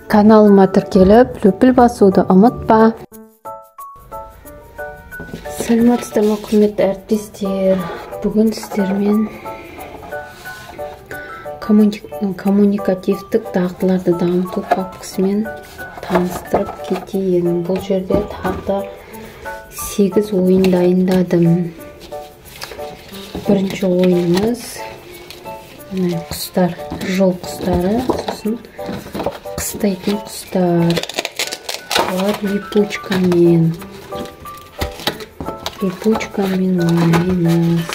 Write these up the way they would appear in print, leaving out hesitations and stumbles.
Kanalıma тіркеліп, löpül басуды ұмытпа. Саламатсыздар ма, құрметті әріптестер. Бүгін сіздермен коммуникативтік дағдыларды дамыту папкасымен таныстырып кетейін. Бұл жерде тағы 8 ойын дайындадым. Бірінші ойынымыз құстар, жол құстары, сосын қыстайтын құстар. Олар липучкамен ойнаймыз.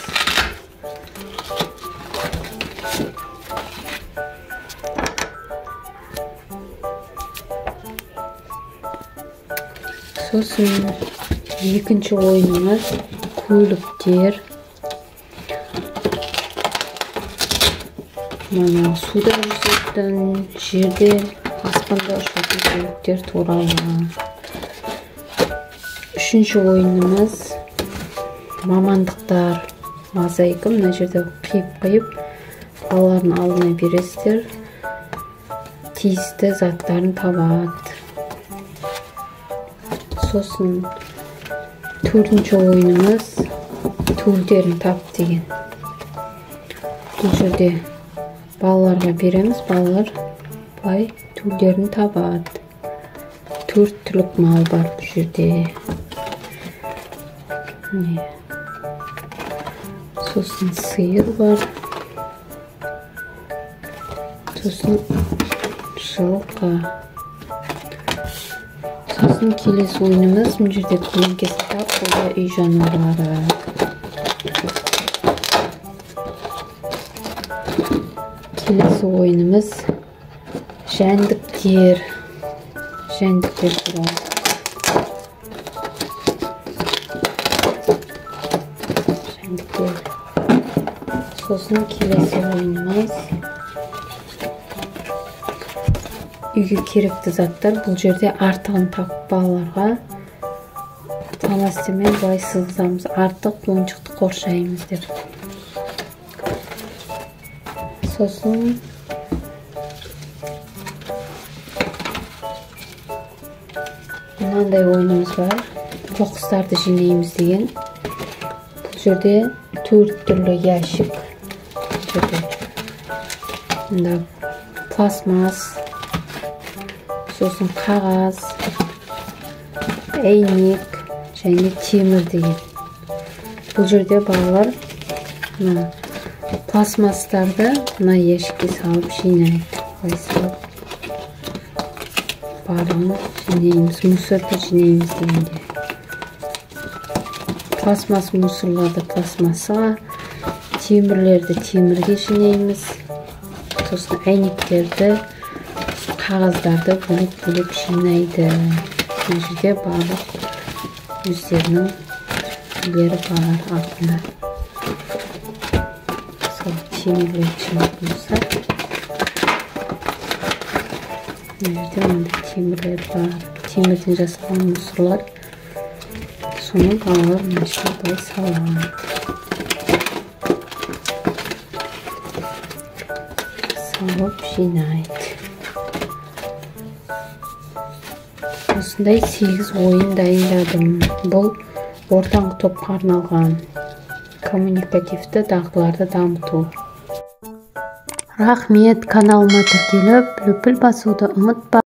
Сосын екінші ойынымыз көліктер. Мана суда жүзетін, жерде, аспанда ұшатын көліктер туралы. Үшінші ойынымыз мамандықтар. Мозаика, мына жерде қиып балалардың алдына бересіздер, тиісті заттарын табады. Сосын төртінші ойынымыз төлдерін тап деген. Бұл жерде балаларға береміз, балалар бай төлдерін табады. 4 түлік мал бар бұл жерде. Сосын сиыр бар. Сосын жылқы. Сосын келесі ойынымыз, бұл жерде көлеңкесі тап, бұл үй жануарлары. Келесі ойынымыз жәндіктер. Жәндіктер туралы. Жәндіктер. Сосын келесі ойынымыз үйге керекті заттар. Бұл жерде артығын тапып балаларға фломастермен былай сызамыз. Артық ойыншықты қоршаймыз деп. Сосын мынандай ойынымыз бар. Қоқыстарды жинаймыз деген. Бұл жерде 4 түрлі ящик. Мында пластмас, сосын қағаз, әйнек және темір деген. Бұл жерде балалар пластмастарды мына ящикке салып жинайды. Барлығын жинаймыз, мусорды жинаймыз дегенде. Пластмас мусорларды пластмасыға, темірлерді темірге жинаймыз. Сосын әйнектерді, қағаздарды бөлек жинайды. Бұл жерде барлық өздерінің үйлері бар артында. Темірлер жинайтын болса, мына жерде мынандай темірлер бар. Темірден жасалған мусорлар. Соны балалар мына жерге салады. Салып жинайды. Осындай 8 ойын дайындадым. Бұл ортаңғы топқа арналған коммуникативті дағдыларды дамыту. Рахмет, каналыма тіркеліп, löpül басуды ұмытпа.